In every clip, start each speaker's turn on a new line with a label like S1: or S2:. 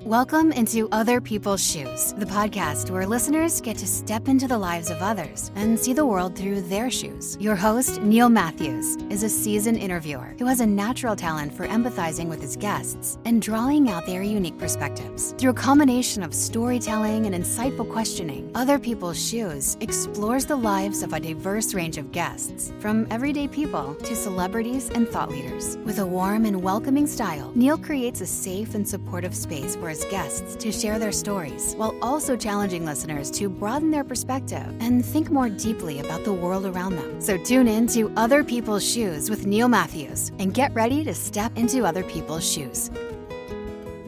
S1: Welcome into Other People's Shoes, the podcast where listeners get to step into the lives of others and see the world through their shoes. Your host, Neil Matthews, is a seasoned interviewer who has a natural talent for empathizing with his guests and drawing out their unique perspectives. Through a combination of storytelling and insightful questioning, Other People's Shoes explores the lives of a diverse range of guests, from everyday people to celebrities and thought leaders. With a warm and welcoming style, Neil creates a safe and supportive space for his guests to share their stories, while also challenging listeners to broaden their perspective and think more deeply about the world around them. So tune in to Other People's Shoes with Neil Matthews and get ready to step into other people's shoes.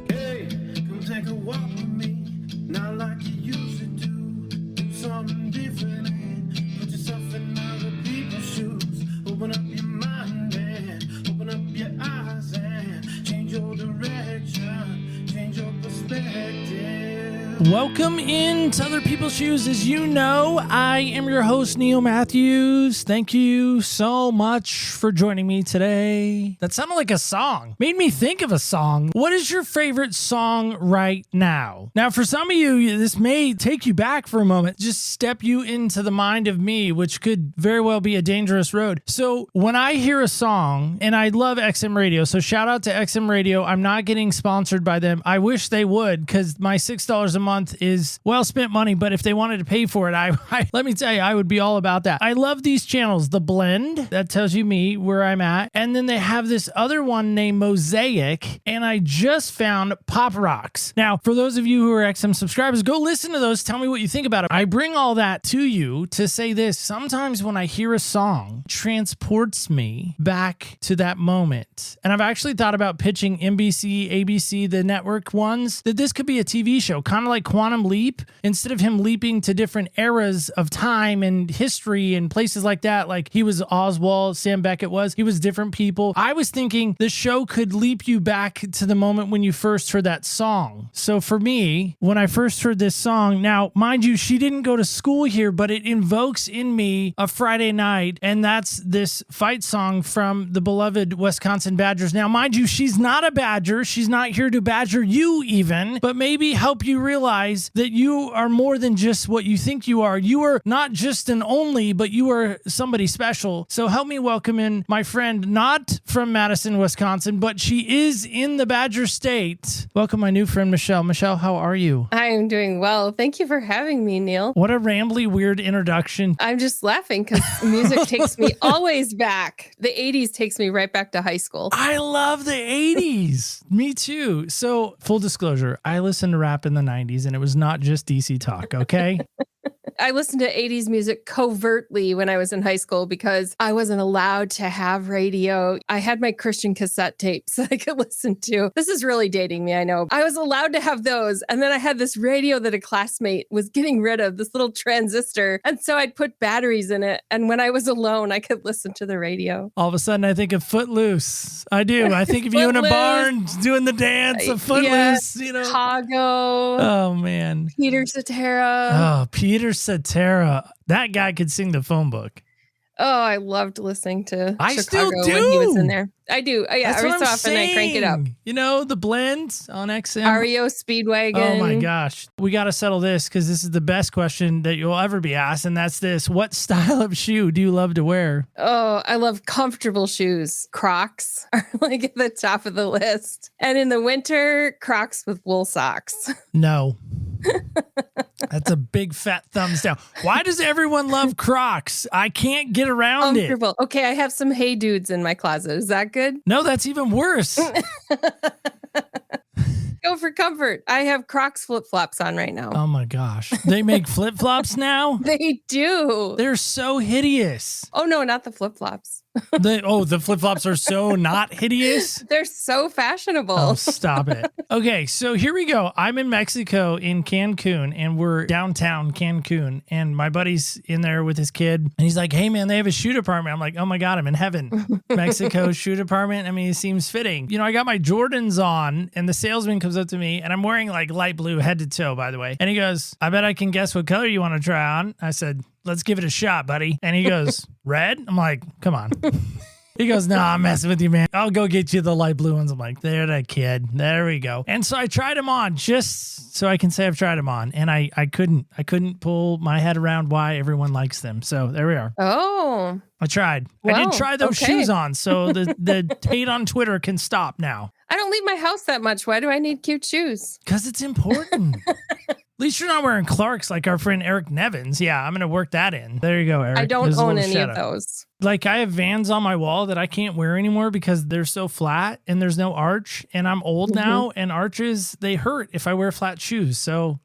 S2: Hey, come take a walk with me, not like you used to do something different and put yourself in other people's shoes. Open up your mind and open up your eyes and change your direction. Your perspective.
S3: Welcome into Other People's Shoes. As you know, I am your host, Neil Matthews. Thank you so much for joining me today. That sounded like a song. Made me think of a song. What is your favorite song right now? Now, for some of you, this may take you back for a moment, just step you into the mind of me, which could very well be a dangerous road. So when I hear a song, and I love XM Radio, so shout out to XM Radio. I'm not getting sponsored by them. I wish they would, because my $6 a month is well spent money, but if they wanted to pay for it, I let me tell you, I would be all about that. I love these channels. The Blend, that tells you me where I'm at, and then they have this other one named Mosaic, and I just found Pop Rocks. Now, for those of you who are XM subscribers, go listen to those. Tell me what you think about it. I bring all that to you to say this. Sometimes when I hear a song, it transports me back to that moment. And I've actually thought about pitching NBC, ABC, the network ones, that this could be a TV show, kind of like Quantum Leap. Instead of him leaping to different eras of time and history and places like that, like he was Oswald, Sam Beckett he was different people. I was thinking the show could leap you back to the moment when you first heard that song. So for me, when I first heard this song, now, mind you, she didn't go to school here, but it invokes in me a Friday night, and that's this fight song from the beloved Wisconsin Badgers. Now, mind you, she's not a Badger. She's not here to badger you even, but maybe help you realize that you are more than just what you think you are. You are not just an only, but you are somebody special. So help me welcome in my friend, not from Madison, Wisconsin, but she is in the Badger State. Welcome my new friend, Michelle. Michelle, how are you?
S4: I am doing well. Thank you for having me, Neil.
S3: What a rambly, weird introduction.
S4: I'm just laughing because music takes me always back. The 80s takes me right back to high school.
S3: I love the 80s. Me too. So full disclosure, I listened to rap in the 90s and it was not just DC Talk, okay?
S4: I listened to 80s music covertly when I was in high school because I wasn't allowed to have radio. I had my Christian cassette tapes that I could listen to. This is really dating me, I know. I was allowed to have those. And then I had this radio that a classmate was getting rid of, this little transistor. And so I'd put batteries in it. And when I was alone, I could listen to the radio.
S3: All of a sudden, I think of Footloose. I do. I think of you in a barn doing the dance of Footloose, you know.
S4: Chicago.
S3: Oh, man.
S4: Peter Cetera.
S3: Oh, Peter Cetera. That guy could sing the phone book.
S4: Oh, I loved listening to
S3: I
S4: Chicago
S3: still do.
S4: when he was in there. I do. Yeah,
S3: That's
S4: every
S3: what
S4: so
S3: I'm
S4: often I crank it up.
S3: You know, the Blend on XM.
S4: REO Speedwagon.
S3: Oh my gosh. We got to settle this because this is the best question that you'll ever be asked. And that's this. What style of shoe do you love to wear?
S4: Oh, I love comfortable shoes. Crocs are like at the top of the list. And in the winter, Crocs with wool socks.
S3: No. That's a big fat thumbs down. Why does everyone love Crocs? I can't get around it.
S4: Okay, I have some Hey Dudes in my closet. Is that good?
S3: No, that's even worse.
S4: Go for comfort. I have Crocs flip-flops on right now.
S3: Oh my gosh. They make flip-flops now?
S4: They do.
S3: They're so hideous.
S4: Oh no, not the flip-flops.
S3: The flip-flops are so not hideous?
S4: They're so fashionable.
S3: Oh, stop it. Okay, so here we go. I'm in Mexico in Cancun, and we're downtown Cancun, and my buddy's in there with his kid, and he's like, hey man, they have a shoe department. I'm like, oh my God, I'm in heaven. Mexico shoe department. I mean, it seems fitting. You know, I got my Jordans on, and the salesman comes up to me, and I'm wearing like light blue head to toe, by the way. And he goes, I bet I can guess what color you want to try on. I said, let's give it a shot, buddy. And he goes, red? I'm like, come on. He goes, no, I'm messing with you, man. I'll go get you the light blue ones. I'm like, there, that kid. There we go. And so I tried them on just so I can say I've tried them on. And I couldn't pull my head around why everyone likes them. So there we are.
S4: Oh,
S3: I tried.
S4: Wow,
S3: I did try those
S4: okay.
S3: shoes on. So the hate on Twitter can stop now.
S4: I don't leave my house that much. Why do I need cute shoes?
S3: Because it's important. At least you're not wearing Clarks like our friend Eric Nevins. Yeah, I'm going to work that in. There you go, Eric.
S4: I don't
S3: There's a
S4: own
S3: little
S4: any of
S3: shout out.
S4: those.
S3: Like I have Vans on my wall that I can't wear anymore because they're so flat and there's no arch. And I'm old now and arches, they hurt if I wear flat shoes. So,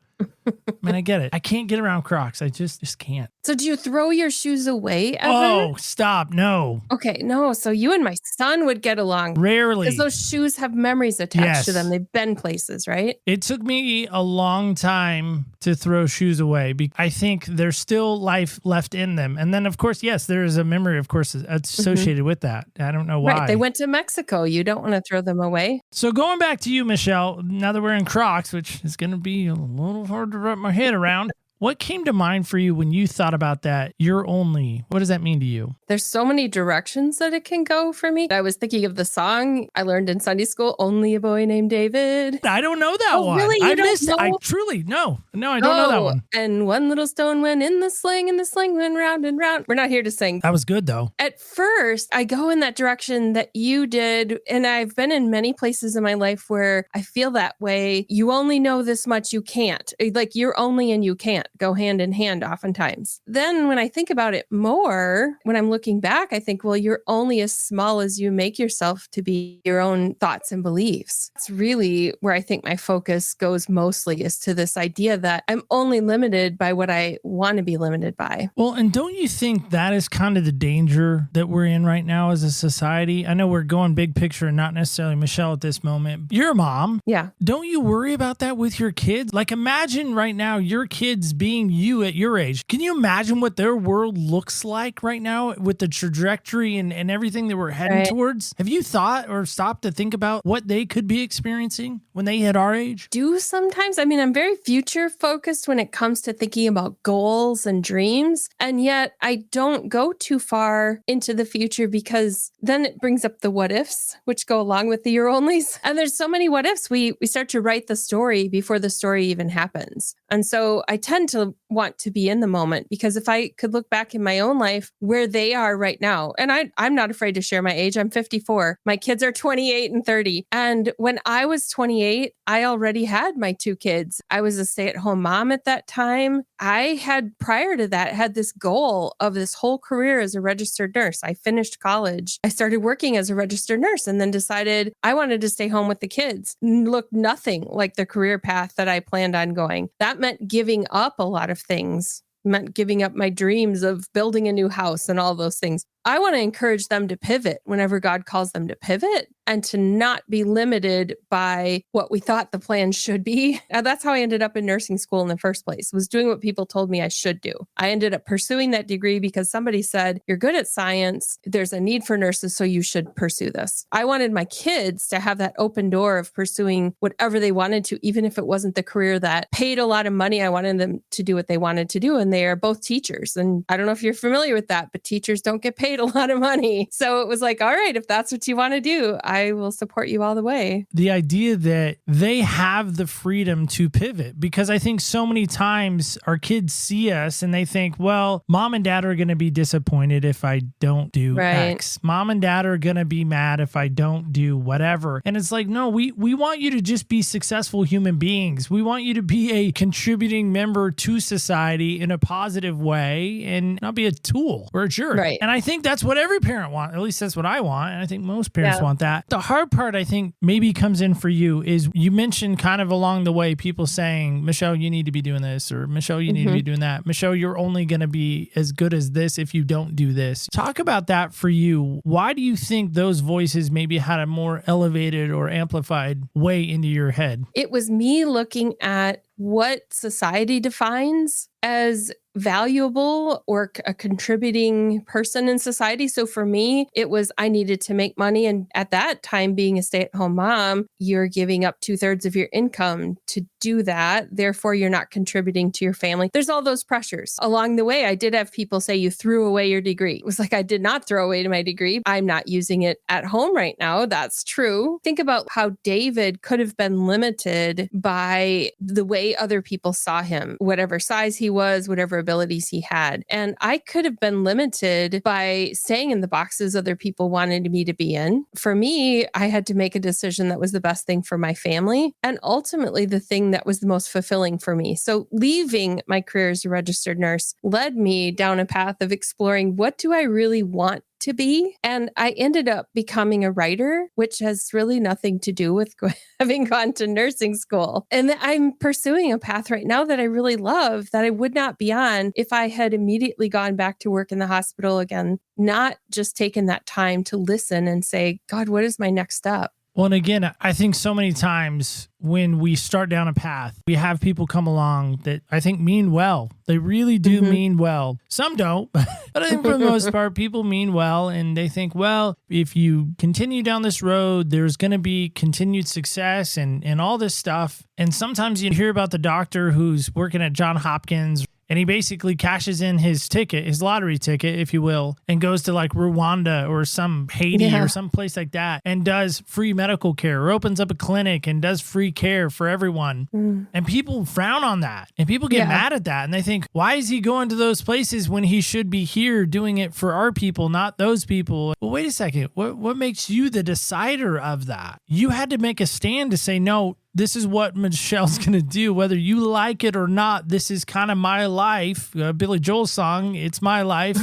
S3: I get it. I can't get around Crocs. I just can't.
S4: So do you throw your shoes away ever?
S3: Oh, stop. No.
S4: Okay, no. So you and my son would get along.
S3: Rarely.
S4: Because those shoes have memories attached to
S3: Yes.
S4: them. They've been places, right?
S3: It took me a long time to throw shoes away. I think there's still life left in them. And then, of course, yes, there is a memory, of course, associated with that. I don't know why.
S4: Right. They went to Mexico. You don't want to throw them away.
S3: So going back to you, Michelle, now that we're in Crocs, which is going to be a little hard to wrap my head around, what came to mind for you when you thought about that? You're only, what does that mean to you?
S4: There's so many directions that it can go for me. I was thinking of the song I learned in Sunday school, Only a Boy Named David.
S3: I don't know that one.
S4: Really? You
S3: I
S4: don't
S3: missed. I
S4: know?
S3: truly no. I don't know that one.
S4: And one little stone went in the sling, and the sling went round and round. We're not here to sing.
S3: That was good though.
S4: At first, I go in that direction that you did. And I've been in many places in my life where I feel that way. You only know this much, you can't. Like you're only and you can't go hand in hand oftentimes. Then when I think about it more, when I'm looking back, I think, well, you're only as small as you make yourself to be your own thoughts and beliefs. That's really where I think my focus goes mostly, is to this idea that I'm only limited by what I want to be limited by.
S3: Well, and don't you think that is kind of the danger that we're in right now as a society? I know we're going big picture and not necessarily Michelle at this moment. You're a mom.
S4: Yeah.
S3: Don't you worry about that with your kids? Like imagine right now your kids being you at your age. Can you imagine what their world looks like right now with the trajectory and everything that we're heading towards? Have you thought or stopped to think about what they could be experiencing when they hit our age?
S4: Do sometimes. I mean, I'm very future focused when it comes to thinking about goals and dreams. And yet I don't go too far into the future because then it brings up the what ifs, which go along with the year onlys. And there's so many what ifs. We start to write the story before the story even happens. And so I tend to want to be in the moment, because if I could look back in my own life where they are right now, and I'm not afraid to share my age. I'm 54. My kids are 28 and 30. And when I was 28, I already had my two kids. I was a stay-at-home mom at that time. I had, prior to that, had this goal of this whole career as a registered nurse. I finished college. I started working as a registered nurse and then decided I wanted to stay home with the kids. Looked nothing like the career path that I planned on going. That meant giving up a lot of things. Meant giving up my dreams of building a new house and all those things. I want to encourage them to pivot whenever God calls them to pivot, and to not be limited by what we thought the plan should be. And that's how I ended up in nursing school in the first place, was doing what people told me I should do. I ended up pursuing that degree because somebody said, you're good at science. There's a need for nurses, so you should pursue this. I wanted my kids to have that open door of pursuing whatever they wanted to, even if it wasn't the career that paid a lot of money. I wanted them to do what they wanted to do. And they are both teachers. And I don't know if you're familiar with that, but teachers don't get paid a lot of money. So it was like, all right, if that's what you want to do, I will support you all the way.
S3: The idea that they have the freedom to pivot, because I think so many times our kids see us and they think, well, mom and dad are going to be disappointed if I don't do X. Mom and dad are going to be mad if I don't do whatever. And it's like, no, we want you to just be successful human beings. We want you to be a contributing member to society in a positive way and not be a tool or a jerk.
S4: Right.
S3: And I think that's what every parent wants. At least that's what I want. And I think most parents want that. The hard part, I think, maybe comes in for you is you mentioned kind of along the way people saying, Michelle, you need to be doing this, or Michelle, you need to be doing that. Michelle, you're only going to be as good as this if you don't do this. Talk about that for you. Why do you think those voices maybe had a more elevated or amplified way into your head?
S4: It was me looking at what society defines as valuable or a contributing person in society. So for me, it was I needed to make money. And at that time, being a stay-at-home mom, you're giving up 2/3 of your income to do that. Therefore, you're not contributing to your family. There's all those pressures. Along the way, I did have people say, you threw away your degree. It was like, I did not throw away my degree. I'm not using it at home right now. That's true. Think about how David could have been limited by the way other people saw him, whatever size he was, whatever abilities he had. And I could have been limited by staying in the boxes other people wanted me to be in. For me, I had to make a decision that was the best thing for my family and ultimately the thing that was the most fulfilling for me. So leaving my career as a registered nurse led me down a path of exploring, what do I really want to be? And I ended up becoming a writer, which has really nothing to do with having gone to nursing school. And I'm pursuing a path right now that I really love, that I would not be on if I had immediately gone back to work in the hospital again, not just taken that time to listen and say, God, what is my next step?
S3: Well, and again, I think so many times when we start down a path, we have people come along that I think mean well. They really do mean well. Some don't, but I think for the most part, people mean well. And they think, well, if you continue down this road, there's going to be continued success and all this stuff. And sometimes you hear about the doctor who's working at Johns Hopkins, and he basically cashes in his ticket, his lottery ticket, if you will, and goes to like Rwanda or some Haiti or some place like that and does free medical care or opens up a clinic and does free care for everyone. And people frown on that and people get mad at that. And they think, why is he going to those places when he should be here doing it for our people, not those people? Well, wait a second. What makes you the decider of that? You had to make a stand to say, no, this is what Michelle's going to do, whether you like it or not. This is kind of my life. Billy Joel's song, It's My Life.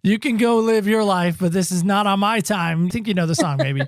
S3: You can go live your life, but this is not on my time. I think you know the song, maybe.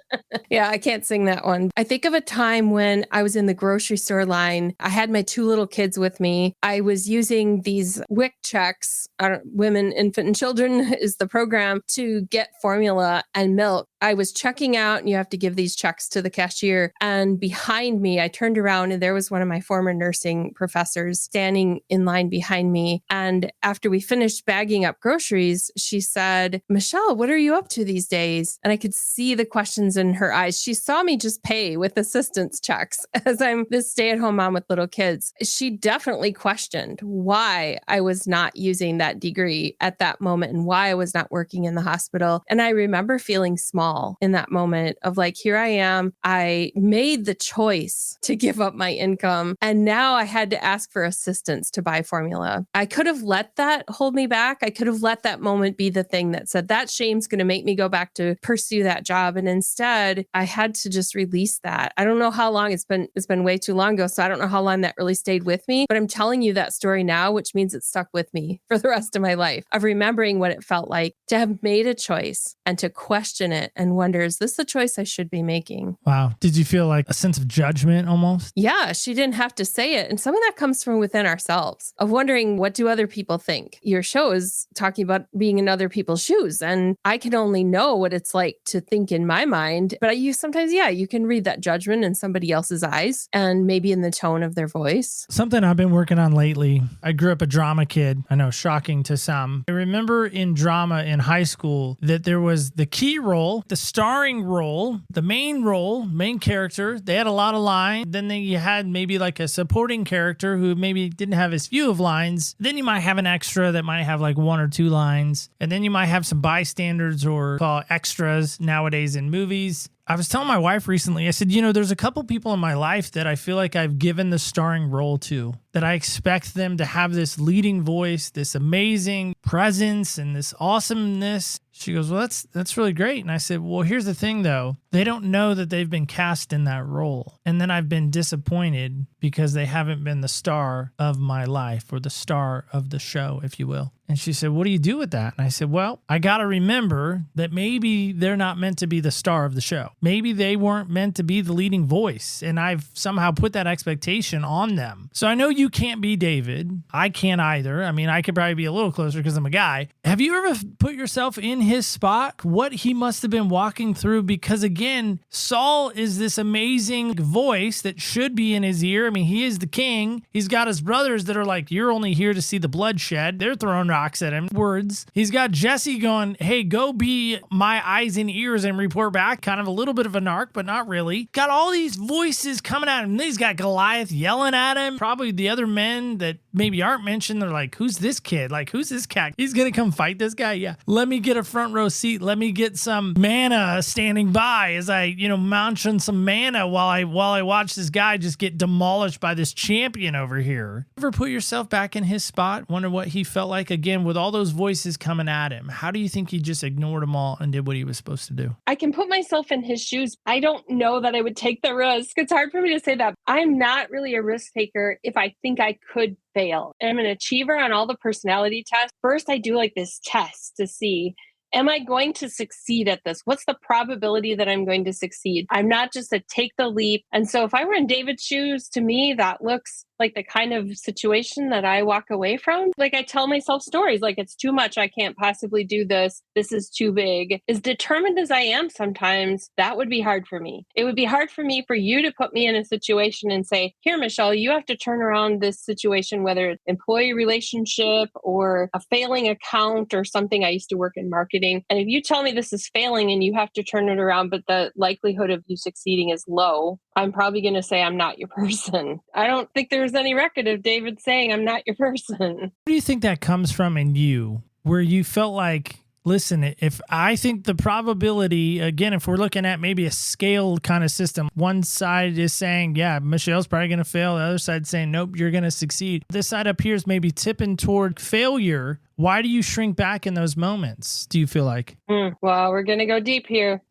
S4: Yeah, I can't sing that one. I think of a time when I was in the grocery store line. I had my 2 little kids with me. I was using these WIC checks, Women, Infant, and Children is the program, to get formula and milk. I was checking out, and you have to give these checks to the cashier. And behind me, I turned around, and there was one of my former nursing professors standing in line behind me. And after we finished bagging up groceries, she said, Michelle, what are you up to these days? And I could see the questions in her eyes. She saw me just pay with assistance checks as I'm this stay-at-home mom with little kids. She definitely questioned why I was not using that degree at that moment and why I was not working in the hospital. And I remember feeling small in that moment of like, here I am. I made the choice to give up my income. And now I had to ask for assistance to buy formula. I could have let that hold me back. I could have let that moment be the thing that said that shame's going to make me go back to pursue that job. And instead, I had to just release that. I don't know how long it's been way too long ago. So I don't know how long that really stayed with me, but I'm telling you that story now, which means it's stuck with me for the rest of my life, of remembering what it felt like to have made a choice and to question it and wonder, is this the choice I should be making?
S3: Wow. Did you feel like a sense of judgment almost?
S4: Yeah, she didn't have to say it. And some of that comes from within ourselves of wondering, what do other people think? Your show is talking about being in other people's shoes. And I can only know what it's like to think in my mind. But sometimes, you can read that judgment in somebody else's eyes and maybe in the tone of their voice.
S3: Something I've been working on lately. I grew up a drama kid. I know, shocking to some. I remember in drama in high school that there was the key role, the starring role, the main role, main character. They had a lot of lines. Then you had maybe like a supporting character who maybe didn't have as few of lines. Then you might have an extra that might have like 1 or 2 lines. And then you might have some bystanders or call extras nowadays in movies. I was telling my wife recently, I said, there's a couple people in my life that I feel like I've given the starring role to, that I expect them to have this leading voice, this amazing presence and this awesomeness. She goes, well, that's really great. And I said, well, here's the thing though. They don't know that they've been cast in that role. And then I've been disappointed because they haven't been the star of my life or the star of the show, if you will. And she said, what do you do with that? And I said, well, I got to remember that maybe they're not meant to be the star of the show. maybe they weren't meant to be the leading voice, and I've somehow put that expectation on them. So I know you can't be David. I can't either. I mean, I could probably be a little closer because I'm a guy. Have you ever put yourself in his spot? What he must have been walking through? Because again, Saul is this amazing voice that should be in his ear. I mean, he is the king. He's got his brothers that are like, you're only here to see the bloodshed. They're throwing rocks at him. Words. He's got Jesse going, hey, go be my eyes and ears and report back. Kind of a little bit of a narc, but not really. Got all these voices coming at him. He's got Goliath yelling at him. Probably the other men that maybe aren't mentioned. They're like, who's this kid? Like, who's this cat? He's going to come fight this guy? Yeah. Let me get a front row seat. Let me get some manna standing by as I, munch on some manna while I watch this guy just get demolished by this champion over here. Ever put yourself back in his spot? Wonder what he felt like again with all those voices coming at him. How do you think he just ignored them all and did what he was supposed to do?
S4: I can put myself in his shoes. I don't know that I would take the risk. It's hard for me to say that. I'm not really a risk taker if I think I could fail. I'm an achiever on all the personality tests. First, I do like this test to see, am I going to succeed at this? What's the probability that I'm going to succeed? I'm not just a take the leap. And so if I were in David's shoes, to me, that looks like the kind of situation that I walk away from. Like I tell myself stories like it's too much. I can't possibly do this. This is too big. As determined as I am sometimes, that would be hard for me. It would be hard for me for you to put me in a situation and say, here, Michelle, you have to turn around this situation, whether it's employee relationship or a failing account or something. I used to work in marketing. And if you tell me this is failing and you have to turn it around, but the likelihood of you succeeding is low, I'm probably going to say I'm not your person. I don't think there's any record of David saying I'm not your person.
S3: Where do you think that comes from in you, where you felt like, listen, if I think the probability, again, if we're looking at maybe a scale kind of system, one side is saying, yeah, Michelle's probably going to fail. The other side saying, nope, you're going to succeed. This side up here is maybe tipping toward failure. Why do you shrink back in those moments, do you feel like?
S4: Well, we're going to go deep here.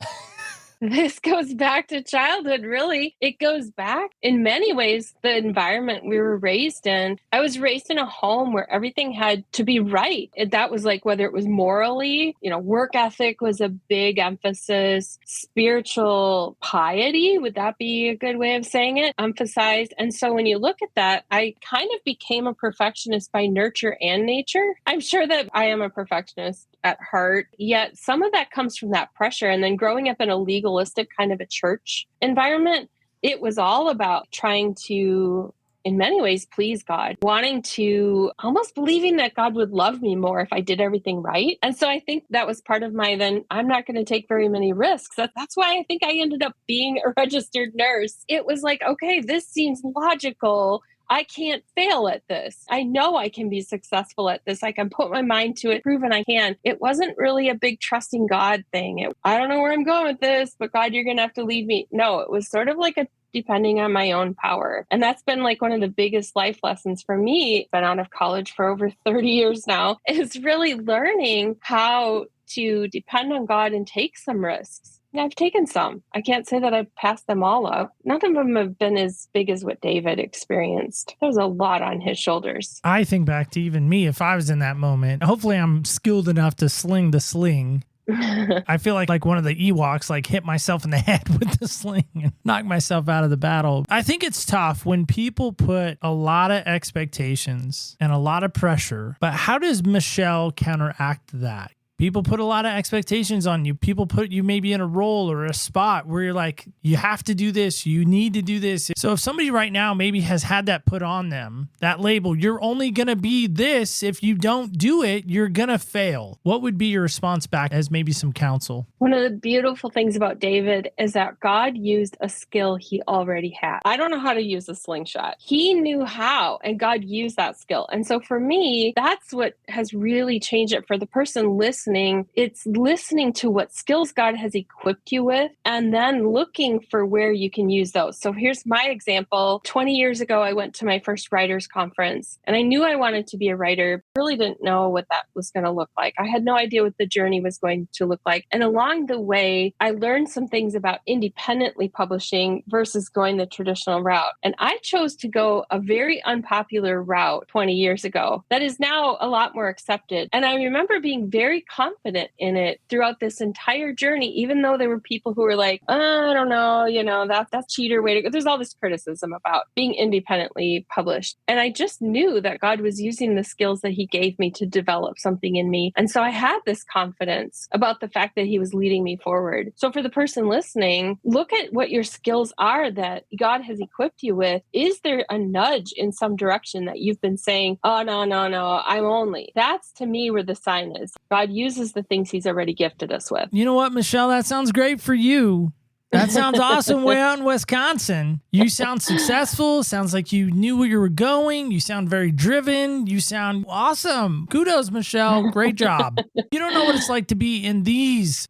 S4: This goes back to childhood, really. It goes back in many ways, the environment we were raised in. I was raised in a home where everything had to be right. That was like whether it was morally, work ethic was a big emphasis, spiritual piety, would that be a good way of saying it? Emphasized. And so when you look at that, I kind of became a perfectionist by nurture and nature. I'm sure that I am a perfectionist at heart, yet some of that comes from that pressure. And then growing up in a legalistic kind of a church environment, it was all about trying to, in many ways, please God, wanting to almost believing that God would love me more if I did everything right. And so I think that was part of then I'm not going to take very many risks. That's why I think I ended up being a registered nurse. It was like, okay, this seems logical. I can't fail at this. I know I can be successful at this. I can put my mind to it, proven I can. It wasn't really a big trusting God thing. I don't know where I'm going with this, but God, you're going to have to lead me. No, it was sort of like a depending on my own power. And that's been like one of the biggest life lessons for me. Been out of college for over 30 years now, is really learning how to depend on God and take some risks. I've taken some. I can't say that I've passed them all up. None of them have been as big as what David experienced. There was a lot on his shoulders.
S3: I think back to even me, if I was in that moment, hopefully I'm skilled enough to sling the sling. I feel like one of the Ewoks, hit myself in the head with the sling and knock myself out of the battle. I think it's tough when people put a lot of expectations and a lot of pressure, but how does Michelle counteract that? People put a lot of expectations on you. People put you maybe in a role or a spot where you're like, you have to do this. You need to do this. So if somebody right now maybe has had that put on them, that label, you're only going to be this. If you don't do it, you're going to fail. What would be your response back as maybe some counsel?
S4: One of the beautiful things about David is that God used a skill he already had. I don't know how to use a slingshot. He knew how, and God used that skill. And so for me, that's what has really changed it for the person listening. It's listening to what skills God has equipped you with and then looking for where you can use those. So here's my example. 20 years ago, I went to my first writers conference and I knew I wanted to be a writer. Really didn't know what that was going to look like. I had no idea what the journey was going to look like. And along the way, I learned some things about independently publishing versus going the traditional route. And I chose to go a very unpopular route 20 years ago that is now a lot more accepted. And I remember being very confident in it throughout this entire journey, even though there were people who were like, I don't know, that's cheater way to go. There's all this criticism about being independently published. And I just knew that God was using the skills that he gave me to develop something in me. And so I had this confidence about the fact that he was leading me forward. So for the person listening, look at what your skills are that God has equipped you with. Is there a nudge in some direction that you've been saying, oh, no, I'm only? That's to me where the sign is. God uses the things he's already gifted us with.
S3: You know what, Michelle? That sounds great for you. That sounds awesome way out in Wisconsin. You sound successful. Sounds like you knew where you were going. You sound very driven. You sound awesome. Kudos, Michelle. Great job. You don't know what it's like to be in these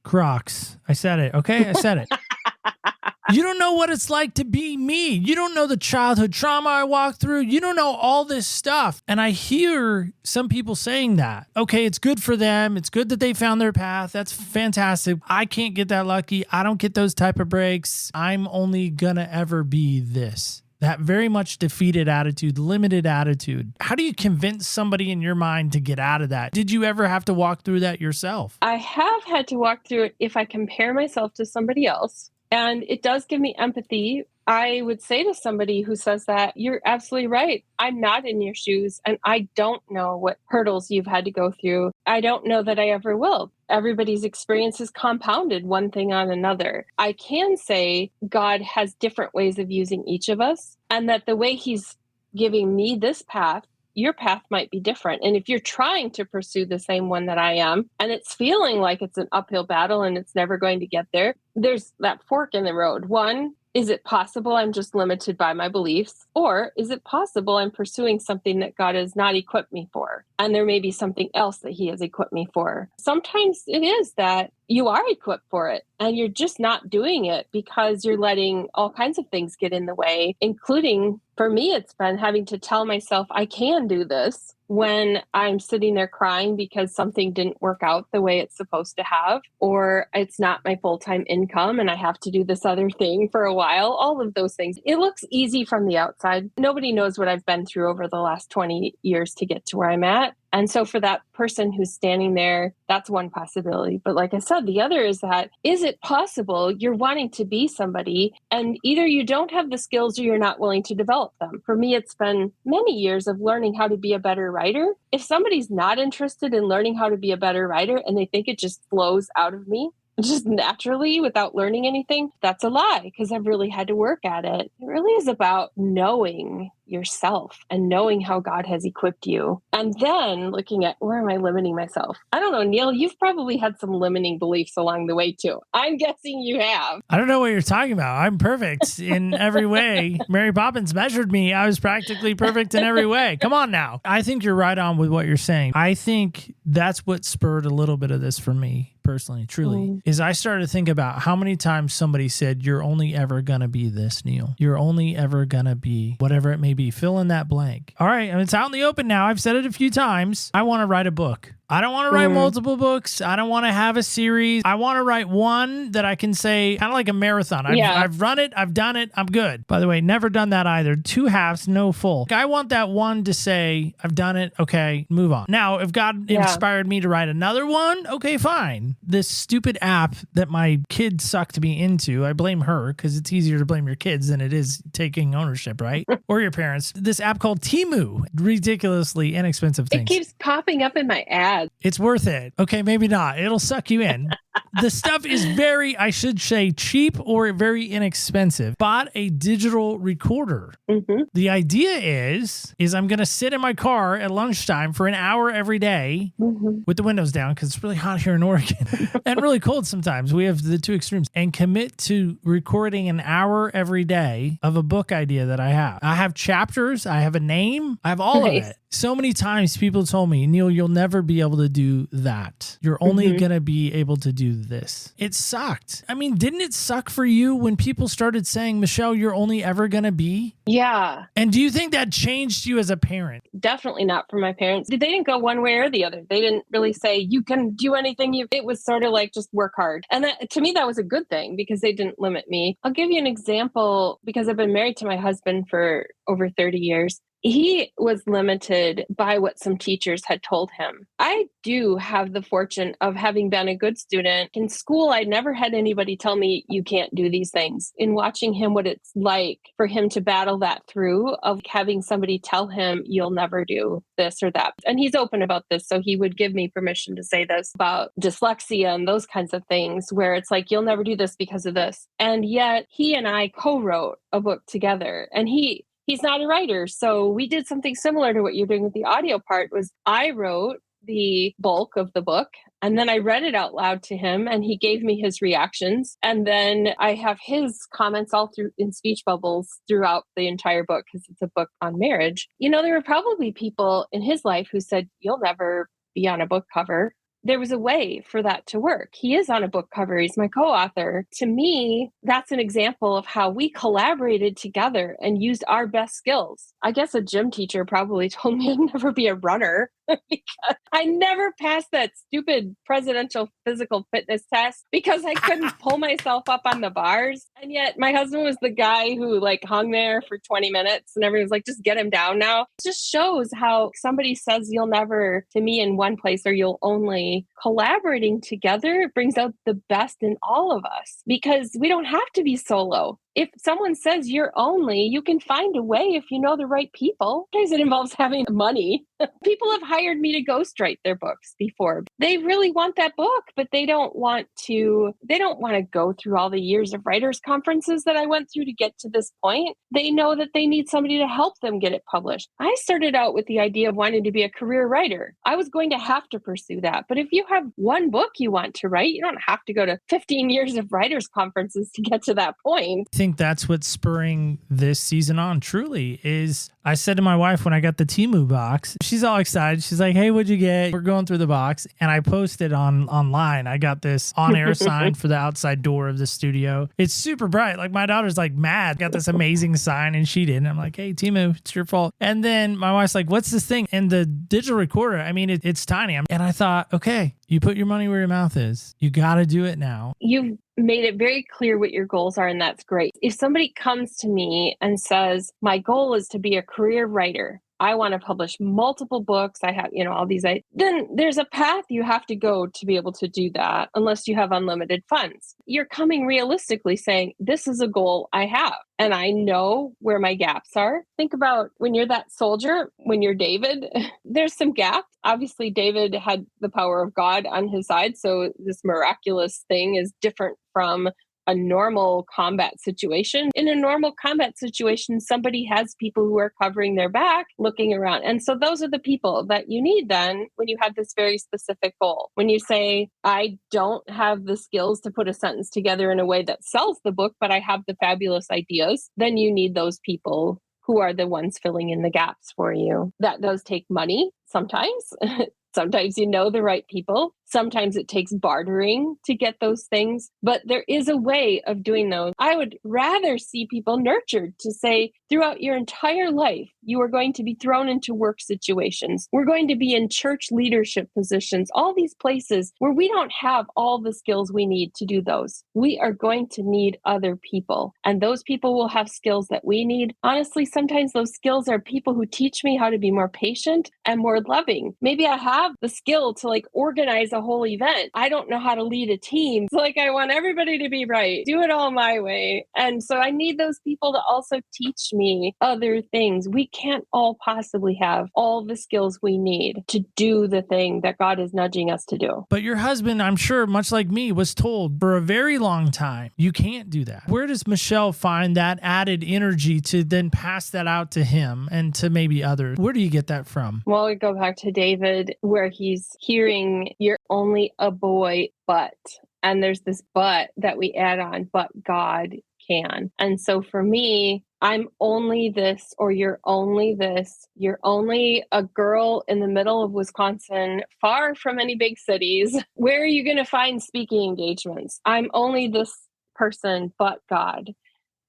S3: Crocs. I said it. Okay, I said it. You don't know what it's like to be me. You don't know the childhood trauma I walked through. You don't know all this stuff. And I hear some people saying that. Okay, it's good for them. It's good that they found their path. That's fantastic. I can't get that lucky. I don't get those type of breaks. I'm only gonna ever be this. That very much defeated attitude, limited attitude. How do you convince somebody in your mind to get out of that? Did you ever have to walk through that yourself?
S4: I have had to walk through it if I compare myself to somebody else. And it does give me empathy. I would say to somebody who says that, you're absolutely right. I'm not in your shoes, and I don't know what hurdles you've had to go through. I don't know that I ever will. Everybody's experience is compounded one thing on another. I can say God has different ways of using each of us, and that the way he's giving me this path, your path might be different. And if you're trying to pursue the same one that I am, and it's feeling like it's an uphill battle and it's never going to get there, there's that fork in the road. One, is it possible I'm just limited by my beliefs? Or is it possible I'm pursuing something that God has not equipped me for? And there may be something else that he has equipped me for. Sometimes it is that you are equipped for it and you're just not doing it because you're letting all kinds of things get in the way, including, for me, it's been having to tell myself I can do this when I'm sitting there crying because something didn't work out the way it's supposed to have, or it's not my full-time income and I have to do this other thing for a while. All of those things. It looks easy from the outside. Nobody knows what I've been through over the last 20 years to get to where I'm at. And so for that person who's standing there, that's one possibility. But like I said, the other is that, is it possible you're wanting to be somebody and either you don't have the skills or you're not willing to develop them? For me, it's been many years of learning how to be a better writer. If somebody's not interested in learning how to be a better writer and they think it just flows out of me, just naturally without learning anything, that's a lie because I've really had to work at it. It really is about knowing yourself and knowing how God has equipped you. And then looking at, where am I limiting myself? I don't know, Neil, you've probably had some limiting beliefs along the way too. I'm guessing you have.
S3: I don't know what you're talking about. I'm perfect in every way. Mary Poppins measured me. I was practically perfect in every way. Come on now. I think you're right on with what you're saying. I think that's what spurred a little bit of this for me. Personally, truly, is I started to think about how many times somebody said, you're only ever going to be this, Neil. You're only ever going to be whatever it may be. Fill in that blank. All right. And it's out in the open now. I've said it a few times. I want to write a book. I don't want to write multiple books. I don't want to have a series. I want to write one that I can say, kind of like a marathon. I've run it. I've done it. I'm good. By the way, never done that either. 2 halves, no full. I want that one to say, I've done it. Okay, move on. Now, if God inspired me to write another one, okay, fine. This stupid app that my kid sucked me into, I blame her because it's easier to blame your kids than it is taking ownership, right? Or your parents. This app called Temu, ridiculously inexpensive things.
S4: It keeps popping up in my ads.
S3: It's worth it. Okay, maybe not. It'll suck you in. The stuff is very, I should say, cheap or very inexpensive. Bought a digital recorder. Mm-hmm. The idea is I'm going to sit in my car at lunchtime for an hour every day with the windows down because it's really hot here in Oregon and really cold sometimes. We have the two extremes, and commit to recording an hour every day of a book idea that I have. I have chapters. I have a name. I have all of it. So many times people told me, Neil, you'll never be able to do that. You're only going to be able to do this. It sucked. I mean, didn't it suck for you when people started saying, Michelle, you're only ever going to be?
S4: Yeah.
S3: And do you think that changed you as a parent?
S4: Definitely not for my parents. They didn't go one way or the other. They didn't really say, you can do anything. It was sort of like, just work hard. And that, to me, that was a good thing because they didn't limit me. I'll give you an example because I've been married to my husband for over 30 years. he was limited by what some teachers had told him. I do have the fortune of having been a good student. In school, I never had anybody tell me you can't do these things. In watching him, what it's like for him to battle that through of having somebody tell him you'll never do this or that. And he's open about this. So he would give me permission to say this about dyslexia and those kinds of things where it's like, you'll never do this because of this. And yet he and I co-wrote a book together, and he's not a writer. So we did something similar to what you're doing with the audio part. Was I wrote the bulk of the book, and then I read it out loud to him, and he gave me his reactions. And then I have his comments all through in speech bubbles throughout the entire book, because it's a book on marriage. There were probably people in his life who said, you'll never be on a book cover. There was a way for that to work. He is on a book cover. He's my co-author. To me, that's an example of how we collaborated together and used our best skills. I guess a gym teacher probably told me I'd never be a runner because I never passed that stupid presidential physical fitness test because I couldn't pull myself up on the bars. And yet my husband was the guy who hung there for 20 minutes and everyone's like, just get him down now. It just shows how somebody says you'll never to me in one place or you'll only. Collaborating together brings out the best in all of us because we don't have to be solo. If someone says you're only, you can find a way if you know the right people. Sometimes it involves having money. People have hired me to ghostwrite their books before. They really want that book, but they don't want to go through all the years of writers' conferences that I went through to get to this point. They know that they need somebody to help them get it published. I started out with the idea of wanting to be a career writer. I was going to have to pursue that. But if you have one book you want to write, you don't have to go to 15 years of writers' conferences to get to that point.
S3: I think that's what's spurring this season on truly is I said to my wife when I got the Temu box, she's all excited. She's like, hey, what'd you get? We're going through the box. And I posted online. I got this on-air sign for the outside door of the studio. It's super bright. My daughter's mad. Got this amazing sign and she didn't. I'm like, hey, Temu, it's your fault. And then my wife's like, what's this thing? And the digital recorder, it's tiny. And I thought, okay, you put your money where your mouth is. You got to do it now.
S4: You've made it very clear what your goals are, and that's great. If somebody comes to me and says, my goal is to be a career writer, I want to publish multiple books, I have, all these, then there's a path you have to go to be able to do that, unless you have unlimited funds. You're coming realistically saying, this is a goal I have, and I know where my gaps are. Think about when you're that soldier, when you're David, there's some gaps. Obviously, David had the power of God on his side, so this miraculous thing is different from a normal combat situation. In a normal combat situation, somebody has people who are covering their back, looking around. And so those are the people that you need then when you have this very specific goal. When you say, I don't have the skills to put a sentence together in a way that sells the book, but I have the fabulous ideas, then you need those people who are the ones filling in the gaps for you. That does take money sometimes. Sometimes you know the right people. Sometimes it takes bartering to get those things, but there is a way of doing those. I would rather see people nurtured to say throughout your entire life, you are going to be thrown into work situations. We're going to be in church leadership positions, all these places where we don't have all the skills we need to do those. We are going to need other people, and those people will have skills that we need. Honestly, sometimes those skills are people who teach me how to be more patient and more loving. Maybe I have the skill to organize a whole event. I don't know how to lead a team. So I want everybody to be right. Do it all my way. And so I need those people to also teach me other things. We can't all possibly have all the skills we need to do the thing that God is nudging us to do.
S3: But your husband, I'm sure, much like me, was told for a very long time, you can't do that. Where does Michelle find that added energy to then pass that out to him and to maybe others? Where do you get that from?
S4: Well, we go back to David, where he's hearing, you're only a boy, but, and there's this but that we add on, but God can. And so for me, I'm only this, or you're only this. You're only a girl in the middle of Wisconsin, far from any big cities. Where are you going to find speaking engagements? I'm only this person, but God.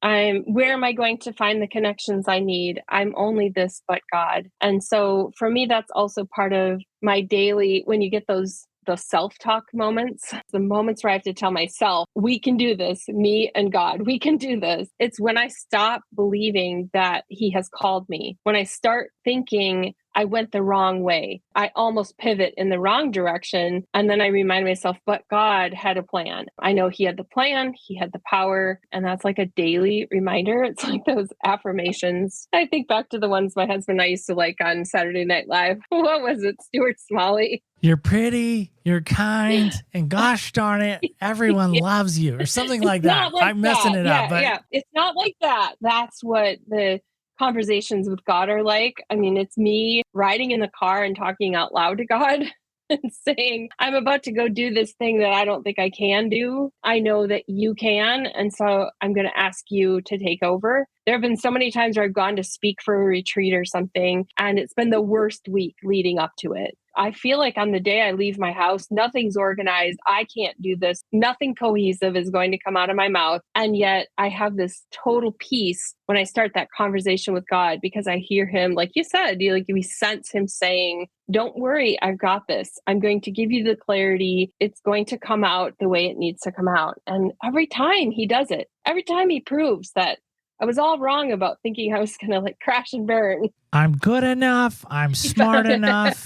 S4: Where am I going to find the connections I need? I'm only this, but God. And so for me, that's also part of my daily, when you get those the self-talk moments, the moments where I have to tell myself, we can do this, me and God, we can do this. It's when I stop believing that he has called me, when I start thinking I went the wrong way, I almost pivot in the wrong direction. And then I remind myself, but God had a plan. I know he had the plan, he had the power. And that's like a daily reminder. It's like those affirmations. I think back to the ones my husband and I used to like on Saturday Night Live. What was it? Stuart Smalley.
S3: You're pretty, you're kind, and gosh darn it, everyone loves you, or something like that.
S4: Like
S3: I'm messing it up. But
S4: yeah, it's not like that. That's what the conversations with God are like. I mean, it's me riding in the car and talking out loud to God and saying, I'm about to go do this thing that I don't think I can do. I know that you can. And so I'm going to ask you to take over. There have been so many times where I've gone to speak for a retreat or something, and it's been the worst week leading up to it. I feel like on the day I leave my house, nothing's organized. I can't do this. Nothing cohesive is going to come out of my mouth. And yet I have this total peace when I start that conversation with God, because I hear him, like you said, we sense him saying, don't worry, I've got this. I'm going to give you the clarity. It's going to come out the way it needs to come out. And every time he does it, every time he proves that I was all wrong about thinking I was going to like crash and burn.
S3: I'm good enough. I'm smart enough.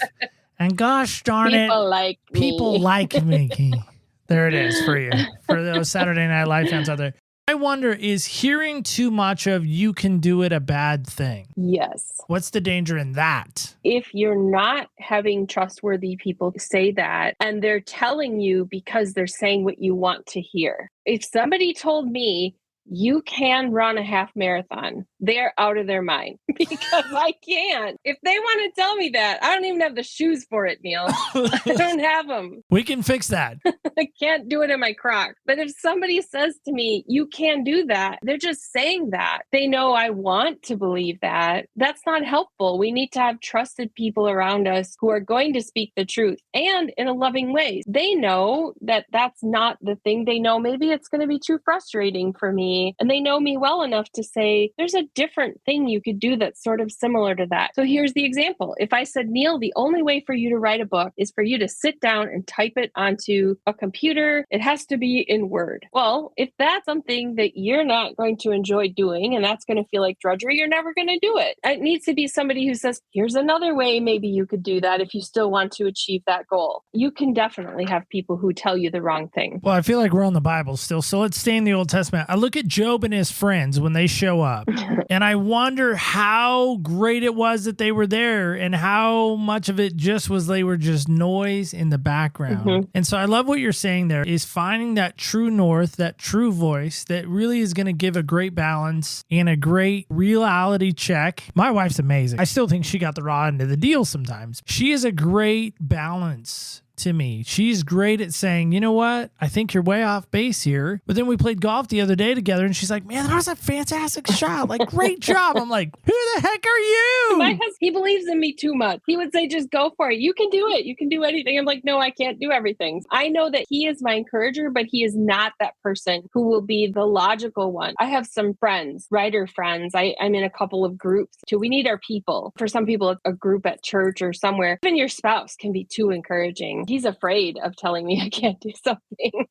S3: And gosh darn it, people like me. There it is for you, for those Saturday Night Live fans out there. I wonder, is hearing too much of you can do it a bad thing?
S4: Yes.
S3: What's the danger in that?
S4: If you're not having trustworthy people say that, and they're telling you because they're saying what you want to hear. If somebody told me, you can run a half marathon, they're out of their mind, because I can't. If they want to tell me that, I don't even have the shoes for it, Neil. I don't have them.
S3: We can fix that.
S4: I can't do it in my Crocs. But if somebody says to me, you can do that, they're just saying that. They know I want to believe that. That's not helpful. We need to have trusted people around us who are going to speak the truth and in a loving way. They know that that's not the thing. They know maybe it's going to be too frustrating for me. And they know me well enough to say, there's a different thing you could do that's sort of similar to that. So here's the example. If I said, Neil, the only way for you to write a book is for you to sit down and type it onto a computer. It has to be in Word. Well, if that's something that you're not going to enjoy doing, and that's going to feel like drudgery, you're never going to do it. It needs to be somebody who says, here's another way maybe you could do that if you still want to achieve that goal. You can definitely have people who tell you the wrong thing.
S3: Well, I feel like we're on the Bible still. So let's stay in the Old Testament. I look at Job and his friends when they show up, and I wonder how great it was that they were there and how much of it just was they were just noise in the background.
S4: Mm-hmm.
S3: And so I love what you're saying there is finding that true north, that true voice that really is going to give a great balance and a great reality check. My wife's amazing. I still think she got the raw end of the deal sometimes. She is a great balance to me. She's great at saying, you know what? I think you're way off base here. But then we played golf the other day together and she's like, man, that was a fantastic shot. Like, great job. I'm like, who the heck are you?
S4: My husband, he believes in me too much. He would say, just go for it. You can do it. You can do anything. I'm like, no, I can't do everything. I know that he is my encourager, but he is not that person who will be the logical one. I have some friends, writer friends. I'm in a couple of groups too. We need our people. For some people, it's a group at church or somewhere. Even your spouse can be too encouraging. He's afraid of telling me I can't do something.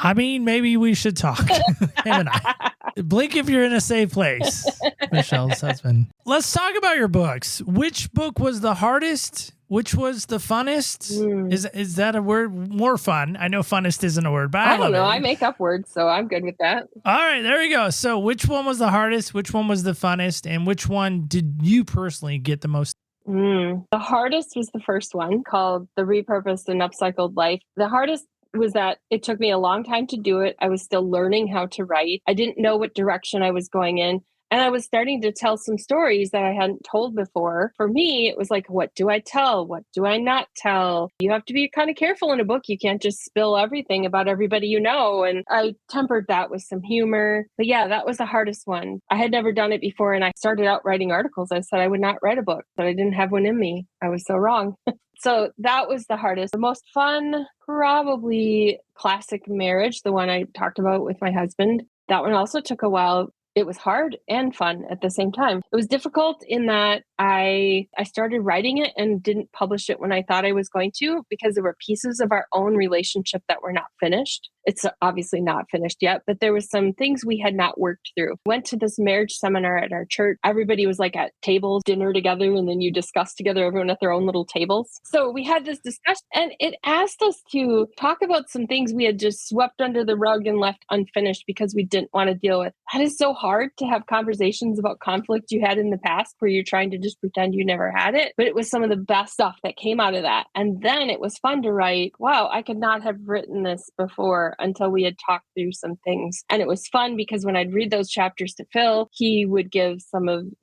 S3: I mean, maybe we should talk. Him and I. Blink if you're in a safe place. Michelle's husband. Let's talk about your books. Which book was the hardest? Which was the funnest? Is that a word? More fun. I know funnest isn't a word, but
S4: I don't know. I make up words, so I'm good with that.
S3: All right, there we go. So which one was the hardest? Which one was the funnest? And which one did you personally get the most?
S4: The hardest was the first one, called The Repurposed and Upcycled Life. The hardest was that it took me a long time to do it. I was still learning how to write. I didn't know what direction I was going in. And I was starting to tell some stories that I hadn't told before. For me, it was like, what do I tell? What do I not tell? You have to be kind of careful in a book. You can't just spill everything about everybody you know. And I tempered that with some humor. But yeah, that was the hardest one. I had never done it before. And I started out writing articles. I said I would not write a book, but I didn't have one in me. I was so wrong. So that was the hardest. The most fun, probably Classic Marriage, the one I talked about with my husband. That one also took a while. it was hard and fun at the same time. It was difficult in that I started writing it and didn't publish it when I thought I was going to, because there were pieces of our own relationship that were not finished. It's obviously not finished yet, but there was some things we had not worked through. Went to this marriage seminar at our church. Everybody was like at tables, dinner together, and then you discuss together, everyone at their own little tables. So we had this discussion, and it asked us to talk about some things we had just swept under the rug and left unfinished because we didn't want to deal with. That is so hard to have conversations about conflict you had in the past where you're trying to just pretend you never had it. But it was some of the best stuff that came out of that. And then it was fun to write, wow, I could not have written this before until we had talked through some things. And it was fun because when I'd read those chapters to Phil, he would give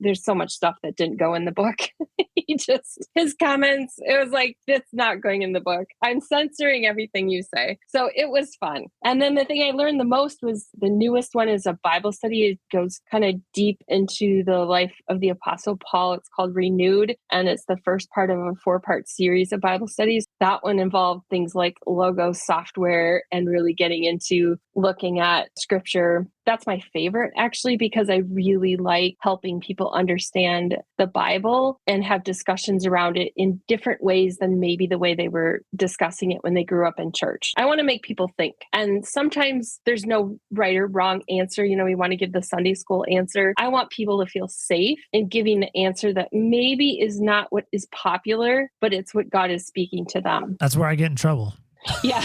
S4: there's so much stuff that didn't go in the book. His comments, it was like, that's not going in the book. I'm censoring everything you say. So it was fun. And then the thing I learned the most was the newest one is a Bible study. It goes kind of deep into the life of the Apostle Paul. It's called Renewed, and it's the first part of a 4-part series of Bible studies. That one involved things like logo software and really getting into looking at scripture. That's my favorite, actually, because I really like helping people understand the Bible and have discussions around it in different ways than maybe the way they were discussing it when they grew up in church. I want to make people think. And sometimes there's no right or wrong answer. We want to give the Sunday school answer. I want people to feel safe in giving the answer that maybe is not what is popular, but it's what God is speaking to them.
S3: That's where I get in trouble.
S4: Yeah.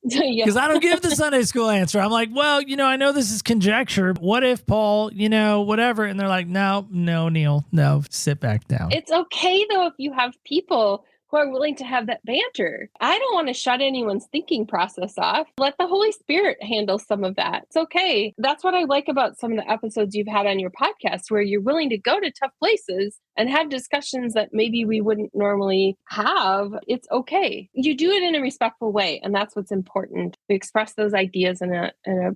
S3: Because I don't give the Sunday school answer. I'm like, well, I know this is conjecture. What if Paul, whatever. And they're like, no, Neil, no, sit back down.
S4: It's okay, though, if you have people who are willing to have that banter. I don't want to shut anyone's thinking process off. Let the Holy Spirit handle some of that. It's okay. That's what I like about some of the episodes you've had on your podcast, where you're willing to go to tough places and have discussions that maybe we wouldn't normally have. It's okay. You do it in a respectful way. And that's what's important. We express those ideas in a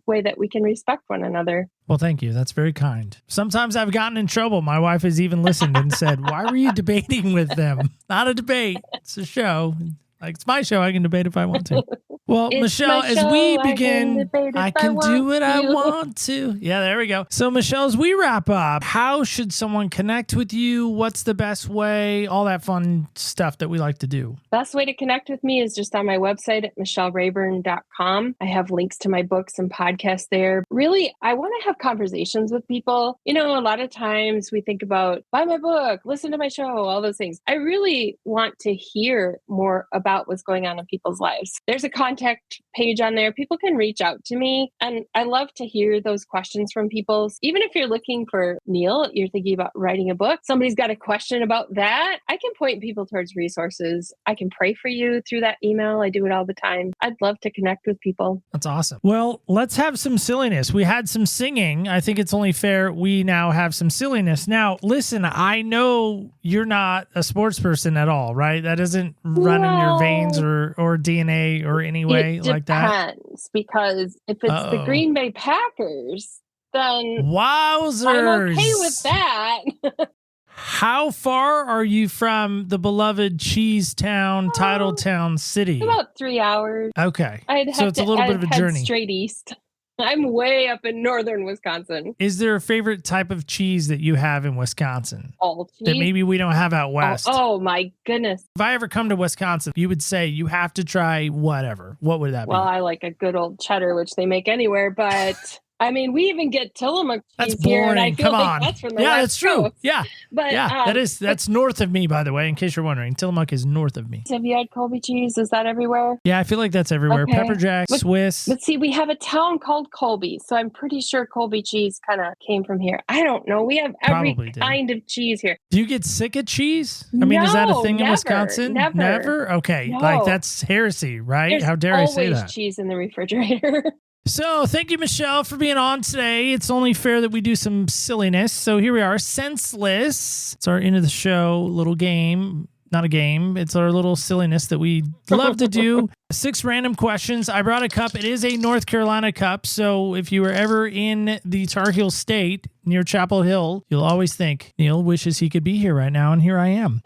S4: way that we can respect one another.
S3: Well, thank you. That's very kind. Sometimes I've gotten in trouble. My wife has even listened and said, why were you debating with them? Not a debate. It's a show. Like, it's my show. I can debate if I want to. Well,
S4: It's
S3: Michelle,
S4: my
S3: as
S4: show.
S3: we
S4: I can
S3: begin,
S4: debate if
S3: I
S4: I
S3: can do
S4: want
S3: what I
S4: to.
S3: want to. Yeah, there we go. So, Michelle, as we wrap up, how should someone connect with you? What's the best way? All that fun stuff that we like to do.
S4: Best way to connect with me is just on my website at michellerayburn.com. I have links to my books and podcasts there. Really, I want to have conversations with people. A lot of times we think about buy my book, listen to my show, all those things. I really want to hear more about what's going on in people's lives. There's a contact page on there. People can reach out to me, and I love to hear those questions from people. Even if you're looking for Neil, you're thinking about writing a book, somebody's got a question about that, I can point people towards resources. I can pray for you through that email. I do it all the time. I'd love to connect with people.
S3: That's awesome. Well, let's have some silliness. We had some singing. I think it's only fair we now have some silliness. Now, listen, I know you're not a sports person at all, right? That doesn't run in your veins or DNA or any way like that?
S4: Depends, because if it's the Green Bay Packers, then
S3: wowzers.
S4: I'm okay with that.
S3: How far are you from the beloved Cheese Town, Title Town City?
S4: About 3 hours.
S3: Okay.
S4: So
S3: it's a little bit of a journey.
S4: Straight east. I'm way up in northern Wisconsin.
S3: Is there a favorite type of cheese that you have in Wisconsin?
S4: All cheese.
S3: That maybe we don't have out west?
S4: Oh my goodness.
S3: If I ever come to Wisconsin, you would say you have to try whatever. What would that be?
S4: Well, I like a good old cheddar, which they make anywhere, but I mean, we even get Tillamook cheese
S3: that's
S4: here, and
S3: boring.
S4: I feel
S3: Come
S4: like
S3: on.
S4: that's from the
S3: Yeah,
S4: West
S3: that's true.
S4: Coast.
S3: Yeah.
S4: But
S3: yeah, that's north of me, by the way, in case you're wondering. Tillamook is north of me.
S4: Have you had Colby cheese? Is that everywhere?
S3: Yeah, I feel like that's everywhere.
S4: Okay.
S3: Pepper Jack, Swiss.
S4: But see, we have a town called Colby, so I'm pretty sure Colby cheese kind of came from here. I don't know. We have every kind of cheese here.
S3: Do you get sick of cheese? I mean, is that a thing in Wisconsin?
S4: Never.
S3: Okay.
S4: No.
S3: Like, that's heresy, right?
S4: There's
S3: How dare I say that?
S4: always cheese in the refrigerator.
S3: So thank you, Michelle, for being on today. It's only fair that we do some silliness. So here we are, Senseless. It's our end of the show little game. Not a game. It's our little silliness that we love to do. 6 random questions. I brought a cup. It is a North Carolina cup. So if you were ever in the Tar Heel State near Chapel Hill, you'll always think, Neil wishes he could be here right now. And here I am.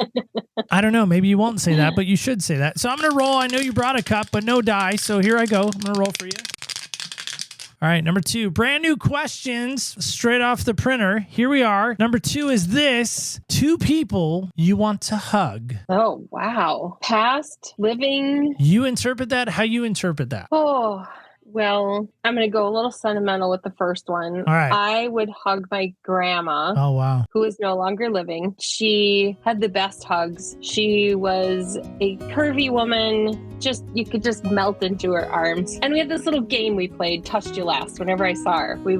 S3: I don't know. Maybe you won't say that, but you should say that. So I'm going to roll. I know you brought a cup, but no die. So here I go. I'm going to roll for you. All right, number 2, brand new questions straight off the printer. Here we are. Number 2 is this: 2 people you want to hug.
S4: Oh, wow. Past, living.
S3: You interpret that how you interpret that.
S4: Oh, well, I'm going to go a little sentimental with the first one.
S3: All right.
S4: I would hug my grandma.
S3: Oh, wow.
S4: Who is no longer living. She had the best hugs. She was a curvy woman. You could just melt into her arms. And we had this little game we played, Touched You Last. Whenever I saw her, we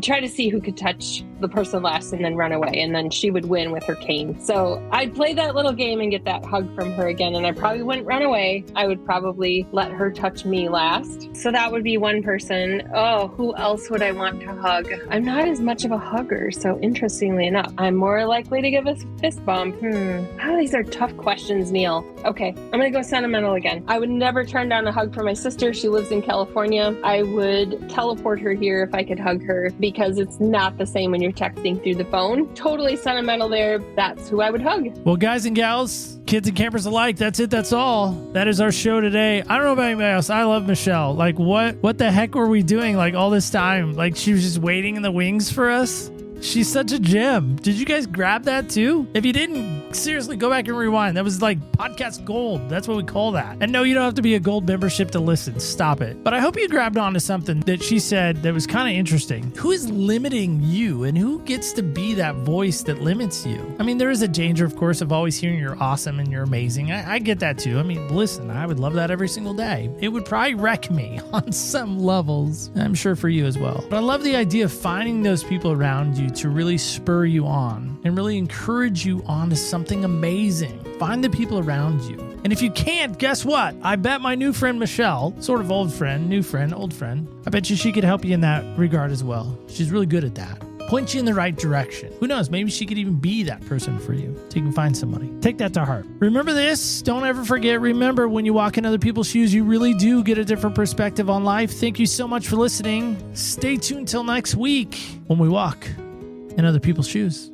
S4: try to see who could touch the person last and then run away. And then she would win with her cane. So I'd play that little game and get that hug from her again. And I probably wouldn't run away. I would probably let her touch me last. So that would be one person. Oh, who else would I want to hug? I'm not as much of a hugger. So interestingly enough, I'm more likely to give a fist bump. Oh, these are tough questions, Neil. Okay, I'm going to go sentimental again. I would never turn down a hug from my sister. She lives in California. I would teleport her here if I could hug her because it's not the same when you're texting through the phone. Totally sentimental there. That's who I would hug.
S3: Well, guys and gals, kids and campers alike, that's it. That's all. That is our show today. I don't know about anybody else. I love Michelle. Like, what the heck were we doing like all this time? Like, she was just waiting in the wings for us. She's such a gem. Did you guys grab that too? If you didn't, seriously, go back and rewind. That was like podcast gold. That's what we call that. And no, you don't have to be a gold membership to listen. Stop it. But I hope you grabbed onto something that she said that was kind of interesting. Who is limiting you and who gets to be that voice that limits you? I mean, there is a danger, of course, of always hearing you're awesome and you're amazing. I get that too. I mean, listen, I would love that every single day. It would probably wreck me on some levels. I'm sure for you as well. But I love the idea of finding those people around you to really spur you on and really encourage you on to something amazing. Find the people around you. And if you can't, guess what? I bet my new friend Michelle, sort of old friend, new friend, old friend, I bet you she could help you in that regard as well. She's really good at that. Point you in the right direction. Who knows? Maybe she could even be that person for you so you can find somebody. Take that to heart. Remember this. Don't ever forget. Remember, when you walk in other people's shoes, you really do get a different perspective on life. Thank you so much for listening. Stay tuned till next week when we walk in other people's shoes.